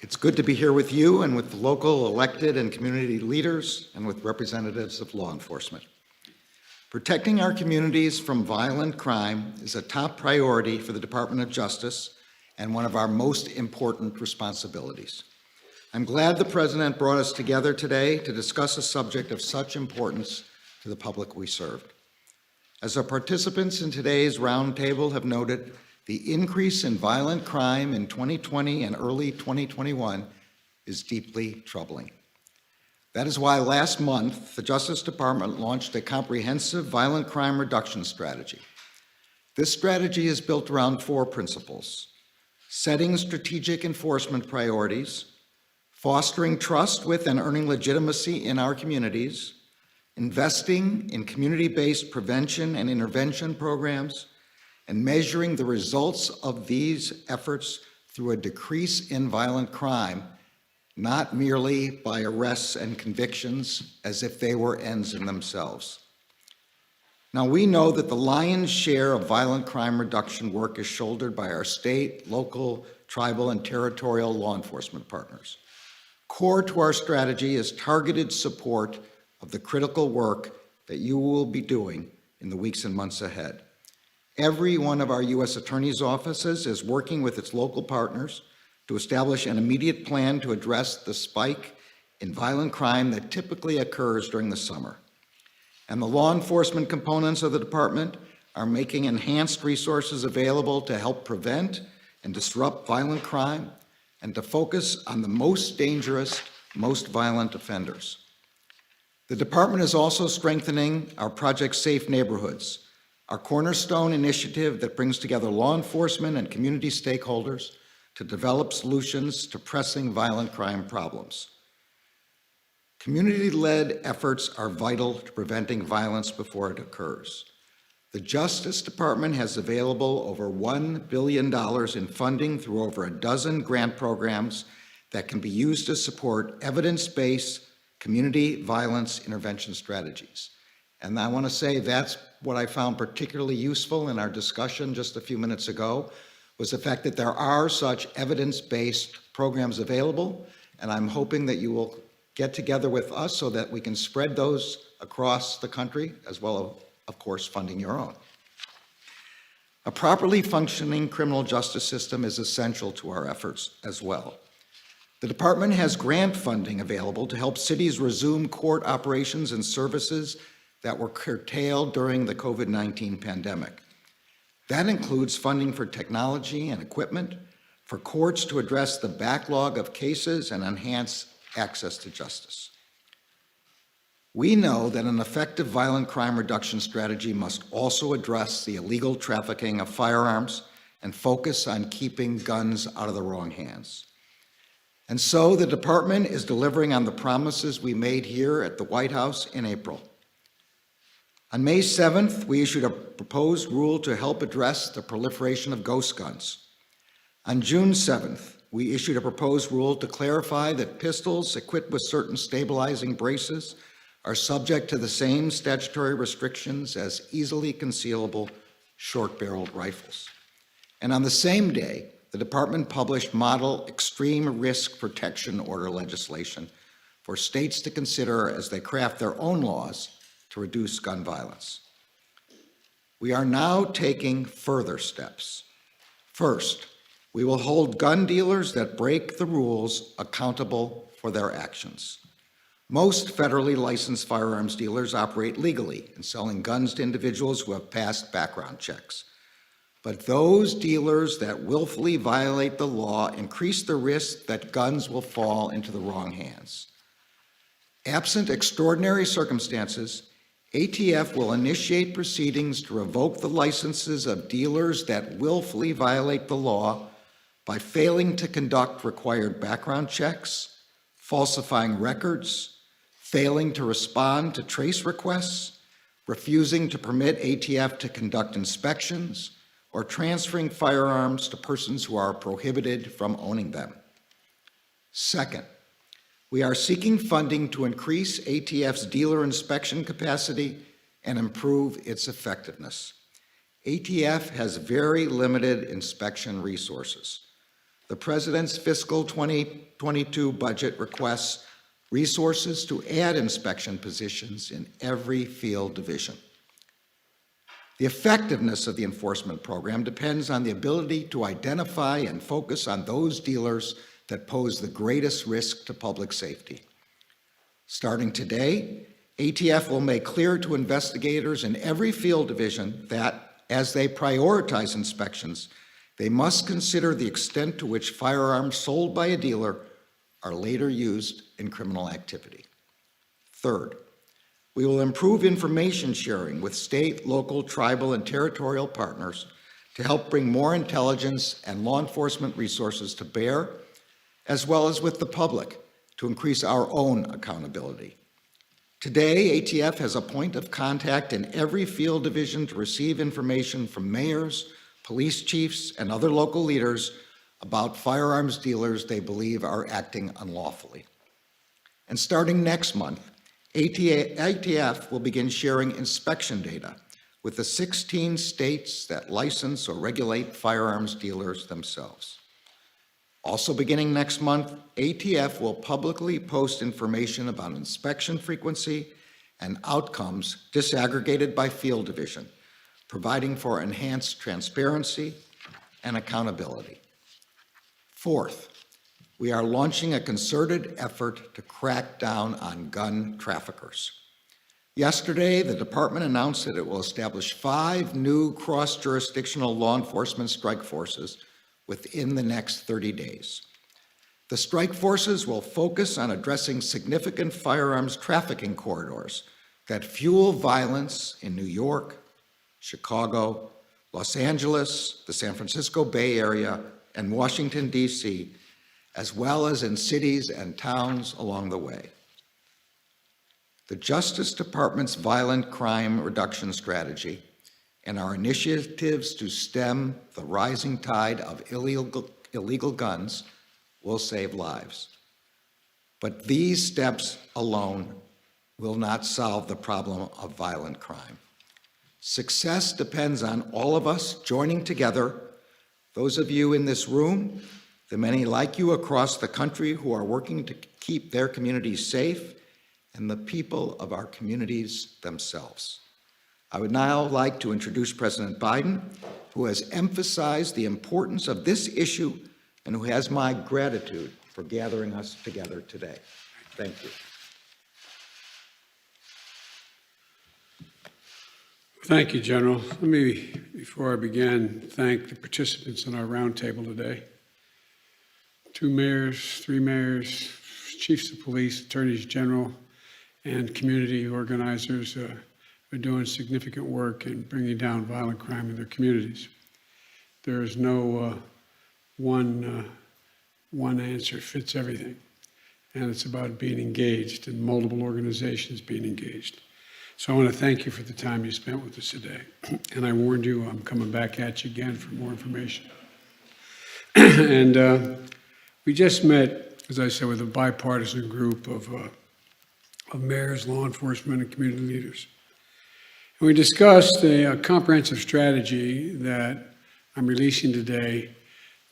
It's good to be here with you and with the local elected and community leaders and with representatives of law enforcement. Protecting our communities from violent crime is a top priority for the Department of Justice and one of our most important responsibilities. I'm glad the President brought us together today to discuss a subject of such importance to the public we serve. As our participants in today's roundtable have noted, the increase in violent crime in 2020 and early 2021 is deeply troubling. That is why last month, the Justice Department launched a comprehensive violent crime reduction strategy. This strategy is built around 4 principles: setting strategic enforcement priorities, fostering trust with and earning legitimacy in our communities, investing in community-based prevention and intervention programs, and measuring the results of these efforts through a decrease in violent crime, not merely by arrests and convictions as if they were ends in themselves. Now, we know that the lion's share of violent crime reduction work is shouldered by our state, local, tribal, and territorial law enforcement partners. Core to our strategy is targeted support of the critical work that you will be doing in the weeks and months ahead. Every one of our U.S. Attorney's offices is working with its local partners to establish an immediate plan to address the spike in violent crime that typically occurs during the summer. And the law enforcement components of the department are making enhanced resources available to help prevent and disrupt violent crime and to focus on the most dangerous, most violent offenders. The department is also strengthening our Project Safe Neighborhoods, our cornerstone initiative that brings together law enforcement and community stakeholders to develop solutions to pressing violent crime problems. Community-led efforts are vital to preventing violence before it occurs. The Justice Department has available over $1 billion in funding through over a dozen grant programs that can be used to support evidence-based community violence intervention strategies. And I want to say that's what I found particularly useful in our discussion just a few minutes ago, was the fact that there are such evidence-based programs available, and I'm hoping that you will get together with us so that we can spread those across the country, as well as, of course, funding your own. A properly functioning criminal justice system is essential to our efforts as well. The department has grant funding available to help cities resume court operations and services that were curtailed during the COVID-19 pandemic. That includes funding for technology and equipment, for courts to address the backlog of cases and enhance access to justice. We know that an effective violent crime reduction strategy must also address the illegal trafficking of firearms and focus on keeping guns out of the wrong hands. And so the department is delivering on the promises we made here at the White House in April. On May 7th, we issued a proposed rule to help address the proliferation of ghost guns. On June 7th, we issued a proposed rule to clarify that pistols equipped with certain stabilizing braces are subject to the same statutory restrictions as easily concealable short-barreled rifles. And on the same day, the department published model extreme risk protection order legislation for states to consider as they craft their own laws to reduce gun violence. We are now taking further steps. First, we will hold gun dealers that break the rules accountable for their actions. Most federally licensed firearms dealers operate legally in selling guns to individuals who have passed background checks. But those dealers that willfully violate the law increase the risk that guns will fall into the wrong hands. Absent extraordinary circumstances, ATF will initiate proceedings to revoke the licenses of dealers that willfully violate the law by failing to conduct required background checks, falsifying records, failing to respond to trace requests, refusing to permit ATF to conduct inspections, or transferring firearms to persons who are prohibited from owning them. Second, we are seeking funding to increase ATF's dealer inspection capacity and improve its effectiveness. ATF has very limited inspection resources. The President's fiscal 20 2022 budget requests resources to add inspection positions in every field division. The effectiveness of the enforcement program depends on the ability to identify and focus on those dealers that pose the greatest risk to public safety. Starting today, ATF will make clear to investigators in every field division that, as they prioritize inspections, they must consider the extent to which firearms sold by a dealer are later used in criminal activity. Third, we will improve information sharing with state, local, tribal, and territorial partners to help bring more intelligence and law enforcement resources to bear, as well as with the public to increase our own accountability. Today, ATF has a point of contact in every field division to receive information from mayors, police chiefs, and other local leaders about firearms dealers they believe are acting unlawfully. And starting next month, ATF will begin sharing inspection data with the 16 states that license or regulate firearms dealers themselves. Also beginning next month, ATF will publicly post information about inspection frequency and outcomes disaggregated by field division, providing for enhanced transparency and accountability. Fourth, we are launching a concerted effort to crack down on gun traffickers. Yesterday, the department announced that it will establish 5 new cross-jurisdictional law enforcement strike forces within the next 30 days. The strike forces will focus on addressing significant firearms trafficking corridors that fuel violence in New York, Chicago, Los Angeles, the San Francisco Bay Area, and Washington, D.C., as well as in cities and towns along the way. The Justice Department's violent crime reduction strategy and our initiatives to stem the rising tide of illegal guns will save lives. But these steps alone will not solve the problem of violent crime. Success depends on all of us joining together, those of you in this room, the many like you across the country who are working to keep their communities safe, and the people of our communities themselves. I would now like to introduce President Biden, who has emphasized the importance of this issue and who has my gratitude for gathering us together today. Thank you. Thank you, General. Let me, before I begin, thank the participants in our roundtable today. 2 mayors, 3 mayors, chiefs of police, attorneys general, and community organizers are doing significant work in bringing down violent crime in their communities. There is no one answer fits everything, and it's about being engaged and multiple organizations being engaged. So I want to thank you for the time you spent with us today. And I warned you, I'm coming back at you again for more information. And we just met, as I said, with a bipartisan group of mayors, law enforcement, and community leaders. And we discussed a comprehensive strategy that I'm releasing today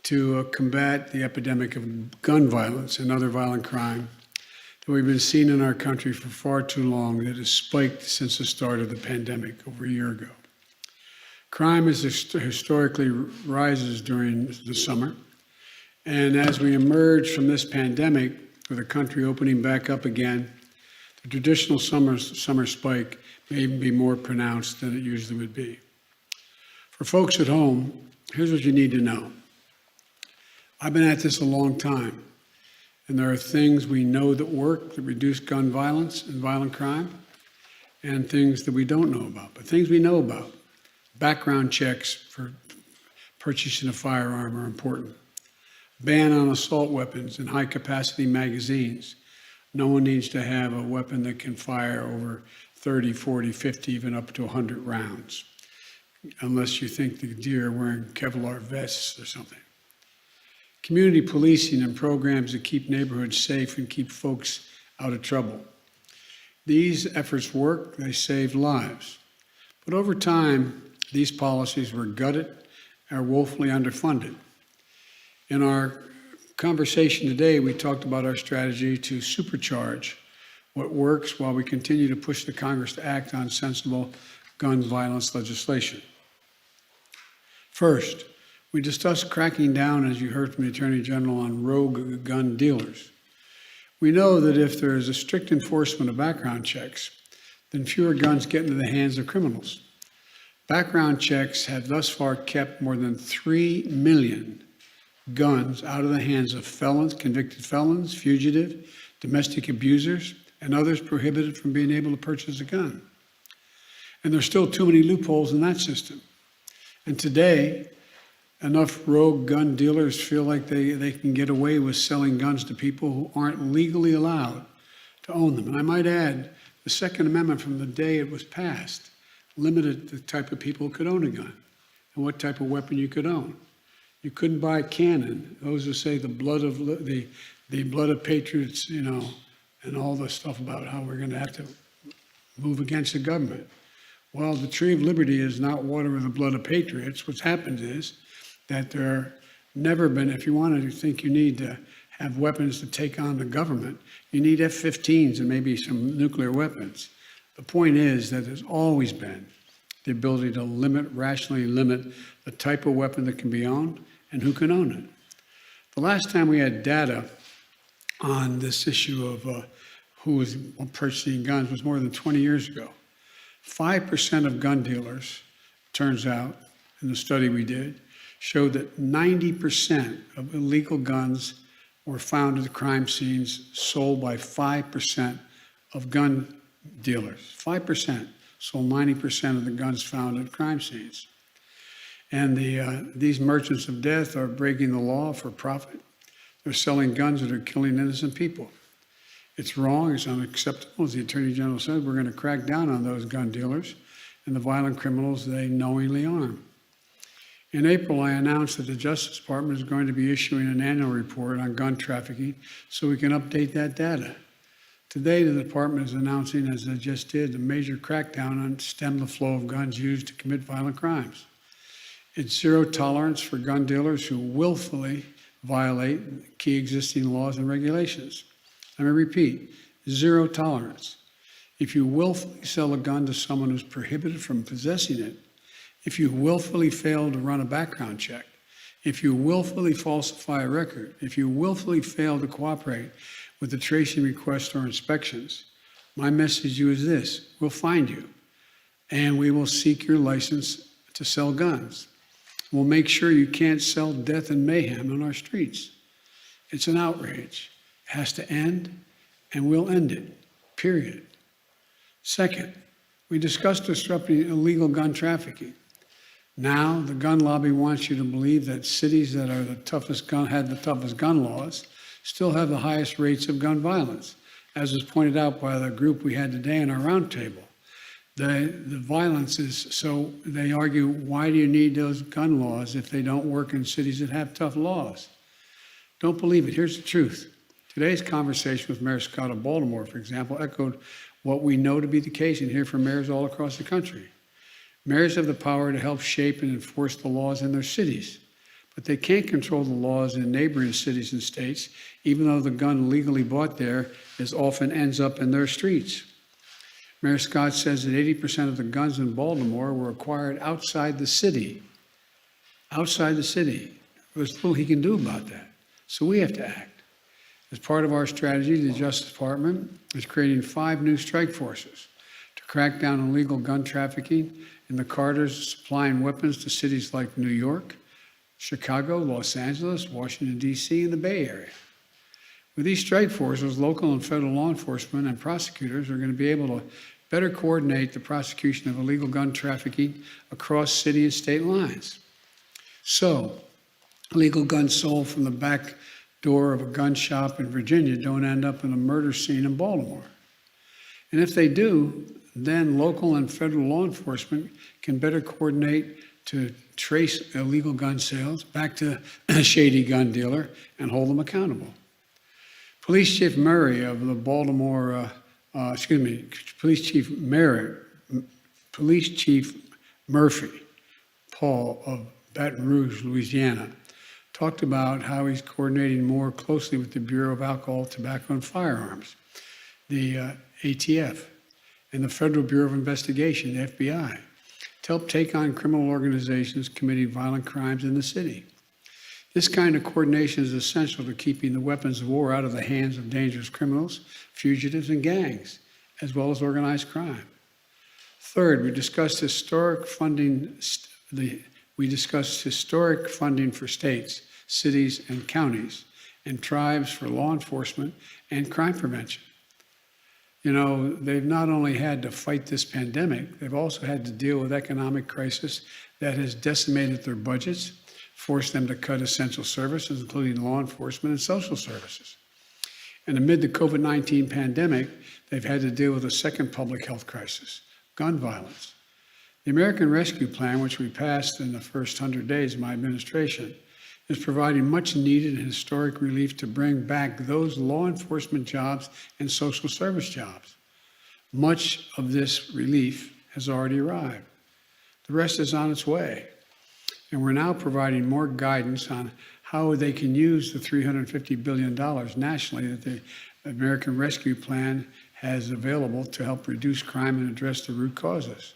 to combat the epidemic of gun violence and other violent crime that we've been seeing in our country for far too long, that has spiked since the start of the pandemic over a year ago. Crime historically rises during the summer, and as we emerge from this pandemic, with the country opening back up again, the traditional summer spike may even be more pronounced than it usually would be. For folks at home, here's what you need to know. I've been at this a long time, and there are things we know that work that reduce gun violence and violent crime, and things that we don't know about. But things we know about, background checks for purchasing a firearm are important. Ban on assault weapons and high-capacity magazines. No one needs to have a weapon that can fire over 30, 40, 50, even up to 100 rounds, unless you think the deer are wearing Kevlar vests or something. Community policing and programs that keep neighborhoods safe and keep folks out of trouble. These efforts work, they save lives. But over time, these policies were gutted and are woefully underfunded. In our conversation today, we talked about our strategy to supercharge what works while we continue to push the Congress to act on sensible gun violence legislation. First, we discussed cracking down, as you heard from the Attorney General, on rogue gun dealers. We know that if there is a strict enforcement of background checks, then fewer guns get into the hands of criminals. Background checks have thus far kept more than 3 million guns out of the hands of felons, convicted felons, fugitive, domestic abusers, and others prohibited from being able to purchase a gun. And there's still too many loopholes in that system. And today, enough rogue gun dealers feel like they can get away with selling guns to people who aren't legally allowed to own them. And I might add, the Second Amendment from the day it was passed limited the type of people who could own a gun and what type of weapon you could own. You couldn't buy a cannon. Those who say the blood of patriots, and all the stuff about how we're going to have to move against the government. Well, the tree of liberty is not water with the blood of patriots. What's happened is that there never been, if you want to think you need to have weapons to take on the government, you need F-15s and maybe some nuclear weapons. The point is that there's always been the ability to rationally limit the type of weapon that can be owned and who can own it. The last time we had data on this issue of who was purchasing guns was more than 20 years ago. 5% of gun dealers, turns out, in the study we did, showed that 90% of illegal guns were found at the crime scenes sold by 5% of gun dealers. 5% sold 90% of the guns found at crime scenes. And these merchants of death are breaking the law for profit. They're selling guns that are killing innocent people. It's wrong, it's unacceptable. As the Attorney General said, we're going to crack down on those gun dealers and the violent criminals they knowingly arm. In April, I announced that the Justice Department is going to be issuing an annual report on gun trafficking so we can update that data. Today, the department is announcing, as I just did, a major crackdown on stem the flow of guns used to commit violent crimes. It's zero tolerance for gun dealers who willfully violate key existing laws and regulations. Let me repeat, zero tolerance. If you willfully sell a gun to someone who's prohibited from possessing it, if you willfully fail to run a background check, if you willfully falsify a record, if you willfully fail to cooperate with the tracing requests or inspections, my message to you is this: we'll find you and we will seek your license to sell guns. We'll make sure you can't sell death and mayhem on our streets. It's an outrage. It has to end, and we'll end it, period. Second, we discussed disrupting illegal gun trafficking. Now, the gun lobby wants you to believe that cities that are had the toughest gun laws still have the highest rates of gun violence, as was pointed out by the group we had today in our roundtable. The violence is, so they argue, why do you need those gun laws if they don't work in cities that have tough laws? Don't believe it. Here's the truth. Today's conversation with Mayor Scott of Baltimore, for example, echoed what we know to be the case and hear from mayors all across the country. Mayors have the power to help shape and enforce the laws in their cities, but they can't control the laws in neighboring cities and states, even though the gun legally bought there often ends up in their streets. Mayor Scott says that 80% of the guns in Baltimore were acquired outside the city. Outside the city. There's little he can do about that. So we have to act. As part of our strategy, the Justice Department is creating 5 new strike forces to crack down on illegal gun trafficking in the corridors supplying weapons to cities like New York, Chicago, Los Angeles, Washington, D.C., and the Bay Area. With these strike forces, local and federal law enforcement and prosecutors are going to be able to better coordinate the prosecution of illegal gun trafficking across city and state lines. So, illegal guns sold from the back door of a gun shop in Virginia don't end up in a murder scene in Baltimore. And if they do, then local and federal law enforcement can better coordinate to trace illegal gun sales back to a shady gun dealer and hold them accountable. Police Chief Murray of the Police Chief Murphy Paul of Baton Rouge, Louisiana, talked about how he's coordinating more closely with the Bureau of Alcohol, Tobacco, and Firearms, the ATF, and the Federal Bureau of Investigation, the FBI, to help take on criminal organizations committing violent crimes in the city. This kind of coordination is essential to keeping the weapons of war out of the hands of dangerous criminals, fugitives, and gangs, as well as organized crime. Third, we discussed historic funding for states, cities, and counties, and tribes for law enforcement and crime prevention. You know, they've not only had to fight this pandemic, they've also had to deal with economic crisis that has decimated their budgets, forced them to cut essential services, including law enforcement and social services. And amid the COVID-19 pandemic, they've had to deal with a second public health crisis, gun violence. The American Rescue Plan, which we passed in the first 100 days of my administration, is providing much needed and historic relief to bring back those law enforcement jobs and social service jobs. Much of this relief has already arrived. The rest is on its way. And we're now providing more guidance on how they can use the $350 billion nationally that the American Rescue Plan has available to help reduce crime and address the root causes.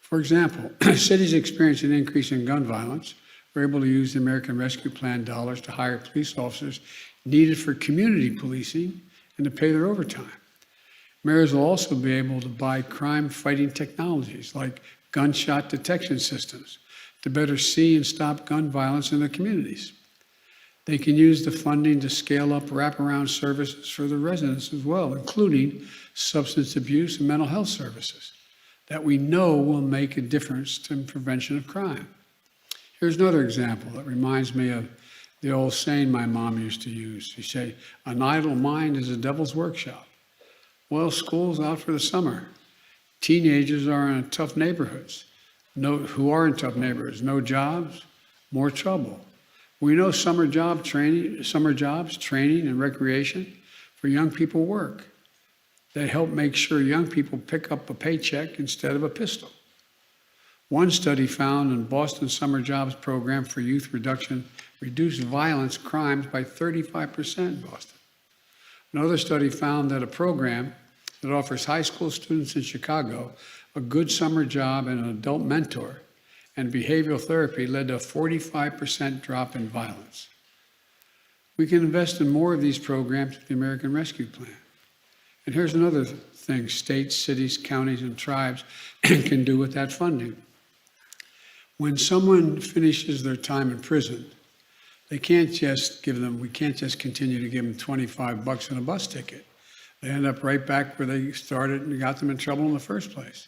For example, cities experiencing an increase in gun violence were able to use the American Rescue Plan dollars to hire police officers needed for community policing and to pay their overtime. Mayors will also be able to buy crime-fighting technologies like gunshot detection systems to better see and stop gun violence in their communities. They can use the funding to scale up wraparound services for the residents as well, including substance abuse and mental health services that we know will make a difference in prevention of crime. Here's another example that reminds me of the old saying my mom used to use. She'd say, "An idle mind is a devil's workshop." Well, school's out for the summer. Teenagers are in tough neighborhoods. Who are in tough neighborhoods? No jobs, more trouble. We know summer jobs, training, and recreation for young people work. They help make sure young people pick up a paycheck instead of a pistol. One study found in Boston Summer Jobs Program for Youth reduced violence crimes by 35% in Boston. Another study found that a program that offers high school students in Chicago a good summer job and an adult mentor and behavioral therapy led to a 45% drop in violence. We can invest in more of these programs with the American Rescue Plan. And here's another thing states, cities, counties, and tribes can do with that funding. When someone finishes their time in prison, we can't just continue to give them $25 and a bus ticket. They end up right back where they started and got them in trouble in the first place.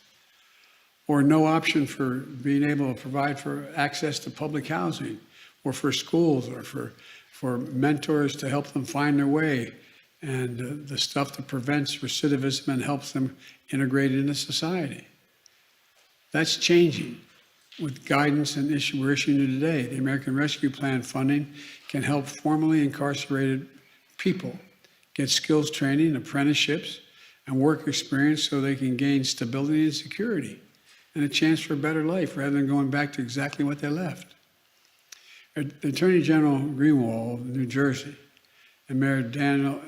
Or no option for being able to provide for access to public housing, or for schools, or for mentors to help them find their way, and the stuff that prevents recidivism and helps them integrate into society. That's changing with guidance and we're issuing today. The American Rescue Plan funding can help formerly incarcerated people get skills training, apprenticeships, and work experience so they can gain stability and security and a chance for a better life rather than going back to exactly what they left. Attorney General Greenwald of New Jersey and Mayor Daniela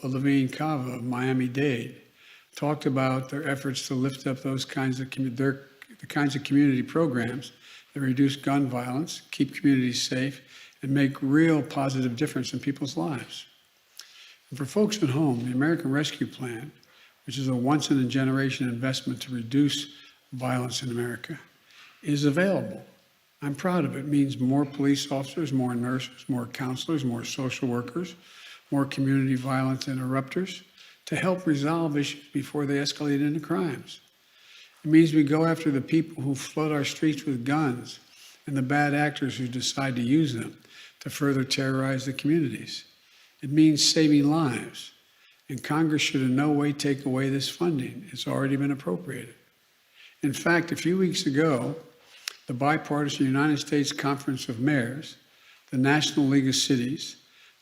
Levine Cava of Miami-Dade talked about their efforts to lift up those kinds of community programs that reduce gun violence, keep communities safe, and make real positive difference in people's lives. And for folks at home, the American Rescue Plan, which is a once-in-a-generation investment to reduce violence in America, is available. I'm proud of it. It means more police officers, more nurses, more counselors, more social workers, more community violence interrupters to help resolve issues before they escalate into crimes. It means we go after the people who flood our streets with guns and the bad actors who decide to use them to further terrorize the communities. It means saving lives. And Congress should in no way take away this funding. It's already been appropriated. In fact, a few weeks ago, the bipartisan United States Conference of Mayors, the National League of Cities,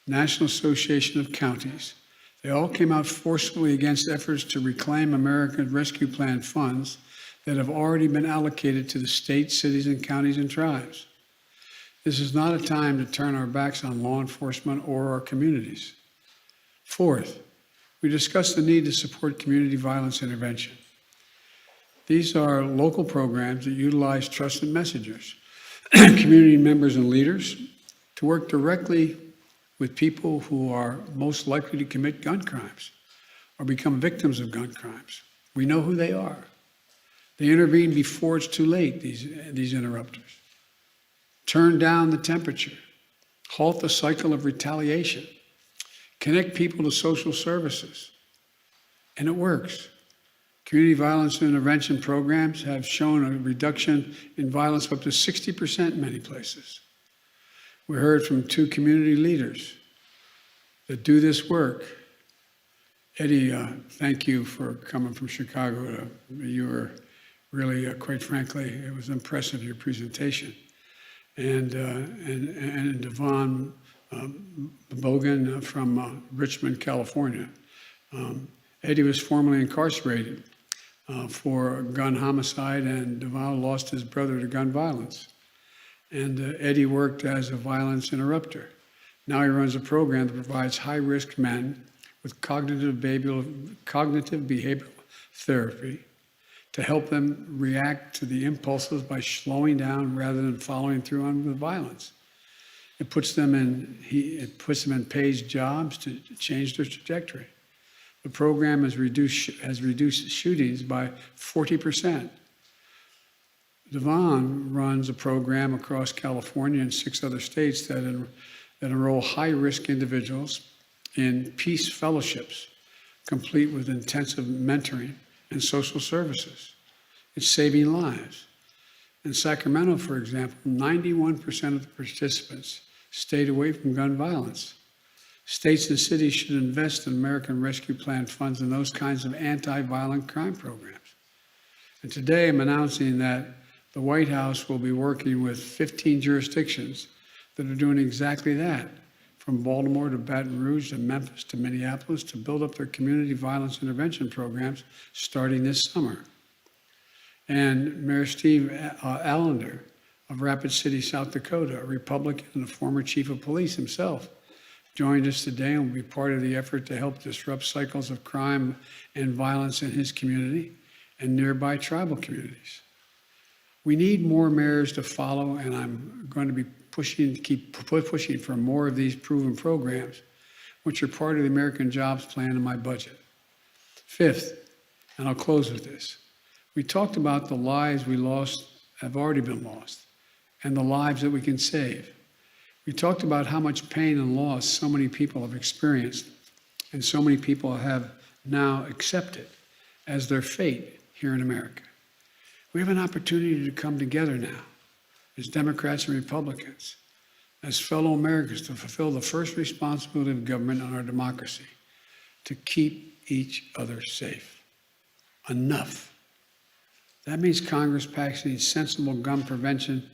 National Association of Counties, they all came out forcefully against efforts to reclaim American Rescue Plan funds that have already been allocated to the states, cities, and counties and tribes. This is not a time to turn our backs on law enforcement or our communities. Fourth, we discussed the need to support community violence intervention. These are local programs that utilize trusted messengers, community members and leaders to work directly with people who are most likely to commit gun crimes or become victims of gun crimes. We know who they are. They intervene before it's too late, these interrupters. Turn down the temperature, halt the cycle of retaliation, connect people to social services, and it works. Community violence intervention programs have shown a reduction in violence of up to 60% in many places. We heard from 2 community leaders that do this work. Eddie, thank you for coming from Chicago. You were really, quite frankly, it was impressive, your presentation. And Devon Bogan from Richmond, California. Eddie was formerly incarcerated for gun homicide, and Devon lost his brother to gun violence. And Eddie worked as a violence interrupter. Now he runs a program that provides high-risk men with cognitive behavioral therapy to help them react to the impulses by slowing down rather than following through on the violence. It puts them in paid jobs to change their trajectory. The program has reduced shootings by 40%. Devon runs a program across California and 6 other states that enroll high-risk individuals in peace fellowships, complete with intensive mentoring and social services. It's saving lives. In Sacramento, for example, 91% of the participants stayed away from gun violence. States and cities should invest in American Rescue Plan funds in those kinds of anti-violent crime programs. And today I'm announcing that the White House will be working with 15 jurisdictions that are doing exactly that, from Baltimore to Baton Rouge to Memphis to Minneapolis, to build up their community violence intervention programs starting this summer. And Mayor Steve Allender of Rapid City, South Dakota, a Republican and a former chief of police himself, joined us today and will be part of the effort to help disrupt cycles of crime and violence in his community and nearby tribal communities. We need more mayors to follow, and I'm going to be keep pushing for more of these proven programs, which are part of the American Jobs Plan in my budget. Fifth, and I'll close with this, we talked about the lives we lost have already been lost and the lives that we can save. We talked about how much pain and loss so many people have experienced and so many people have now accepted as their fate here in America. We have an opportunity to come together now as Democrats and Republicans, as fellow Americans, to fulfill the first responsibility of government on our democracy, to keep each other safe. Enough. That means Congress passing sensible gun prevention,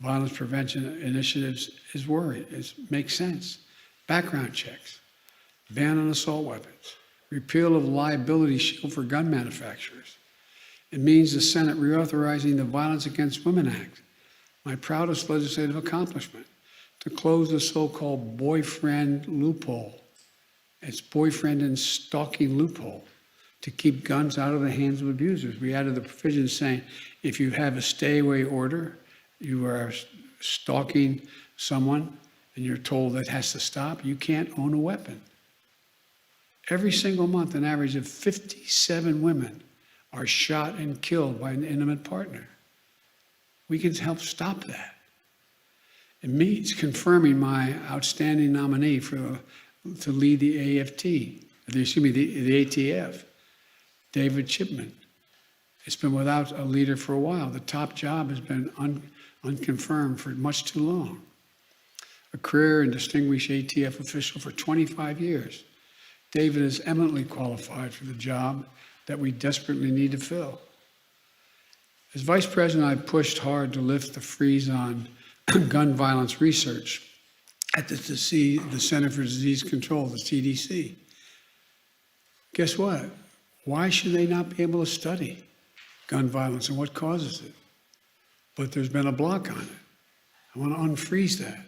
violence prevention initiatives makes sense. Background checks, ban on assault weapons, repeal of liability shield for gun manufacturers. It means the Senate reauthorizing the Violence Against Women Act, my proudest legislative accomplishment, to close the so-called boyfriend loophole. It's boyfriend and stalking loophole to keep guns out of the hands of abusers. We added the provision saying if you have a stay-away order, you are stalking someone and you're told that has to stop, you can't own a weapon. Every single month, an average of 57 women are shot and killed by an intimate partner. We can help stop that. It means confirming my outstanding nominee to lead the ATF, David Chipman. It's been without a leader for a while. The top job has been unconfirmed for much too long. A career and distinguished ATF official for 25 years, David is eminently qualified for the job that we desperately need to fill. As Vice President, I pushed hard to lift the freeze on gun violence research at the Center for Disease Control, the CDC. Guess what? Why should they not be able to study gun violence and what causes it? But there's been a block on it. I want to unfreeze that.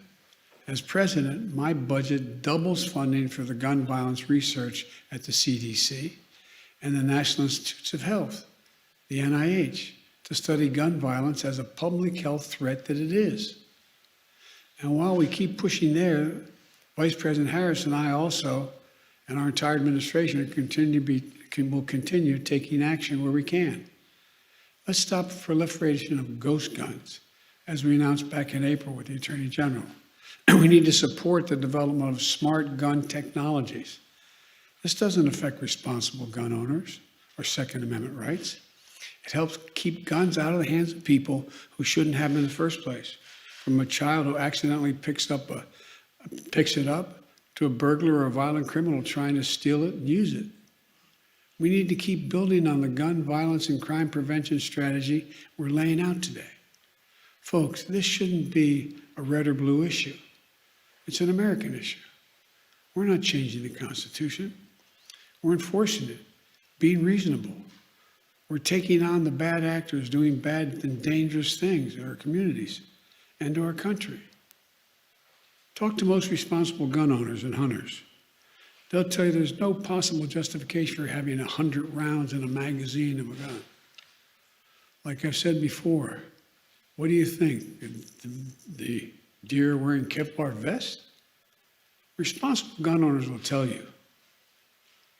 As president, my budget doubles funding for the gun violence research at the CDC and the National Institutes of Health, the NIH, to study gun violence as a public health threat that it is. And while we keep pushing there, Vice President Harris and I also, and our entire administration, will continue taking action where we can. Let's stop the proliferation of ghost guns, as we announced back in April with the Attorney General. We need to support the development of smart gun technologies. This doesn't affect responsible gun owners or Second Amendment rights. It helps keep guns out of the hands of people who shouldn't have them in the first place, from a child who accidentally picks it up to a burglar or a violent criminal trying to steal it and use it. We need to keep building on the gun violence and crime prevention strategy we're laying out today. Folks, this shouldn't be a red or blue issue. It's an American issue. We're not changing the Constitution. We're enforcing it, being reasonable. We're taking on the bad actors doing bad and dangerous things in our communities and to our country. Talk to most responsible gun owners and hunters. They'll tell you there's no possible justification for having 100 rounds in a magazine of a gun. Like I've said before, what do you think? The deer wearing Kevlar vest? Responsible gun owners will tell you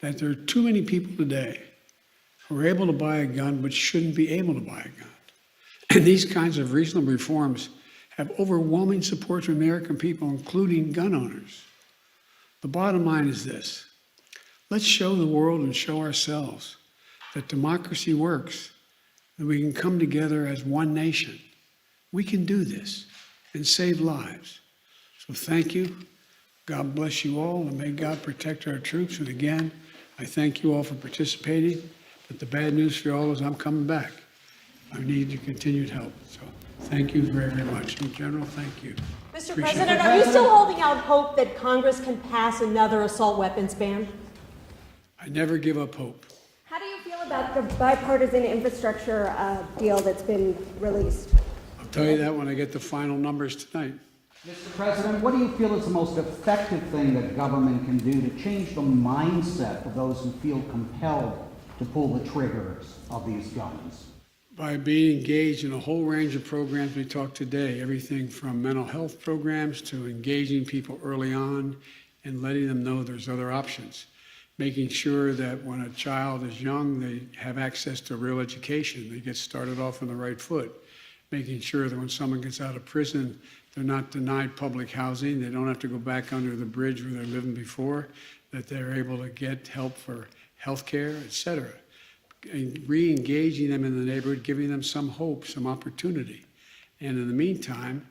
that there are too many people today who are able to buy a gun but shouldn't be able to buy a gun. And these kinds of reasonable reforms have overwhelming support from American people, including gun owners. The bottom line is this: let's show the world and show ourselves that democracy works, that we can come together as one nation. We can do this and save lives. So thank you. God bless you all, and may God protect our troops. And again, I thank you all for participating. But the bad news for you all is I'm coming back. I need your continued help. So thank you very, very much. In general, thank you. Mr. Appreciate President, are you still holding out hope that Congress can pass another assault weapons ban? I never give up hope. How do you feel about the bipartisan infrastructure deal that's been released? I'll tell you that when I get the final numbers tonight. Mr. President, what do you feel is the most effective thing that government can do to change the mindset of those who feel compelled to pull the triggers of these guns? By being engaged in a whole range of programs we talked today, everything from mental health programs to engaging people early on and letting them know there's other options. Making sure that when a child is young, they have access to real education. They get started off on the right foot. Making sure that when someone gets out of prison, they're not denied public housing. They don't have to go back under the bridge where they're living before, that they're able to get help for health care, et cetera. And re-engaging them in the neighborhood, giving them some hope, some opportunity. And in the meantime,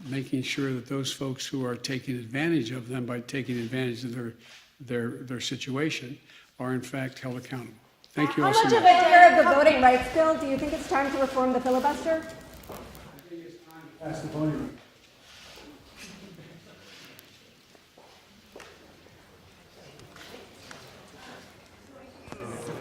making sure that those folks who are taking advantage of them by taking advantage of their situation are in fact held accountable. Thank you all so much. How much of a year of the voting rights bill do you think it's time to reform the filibuster? I think it's time to pass the voting rights.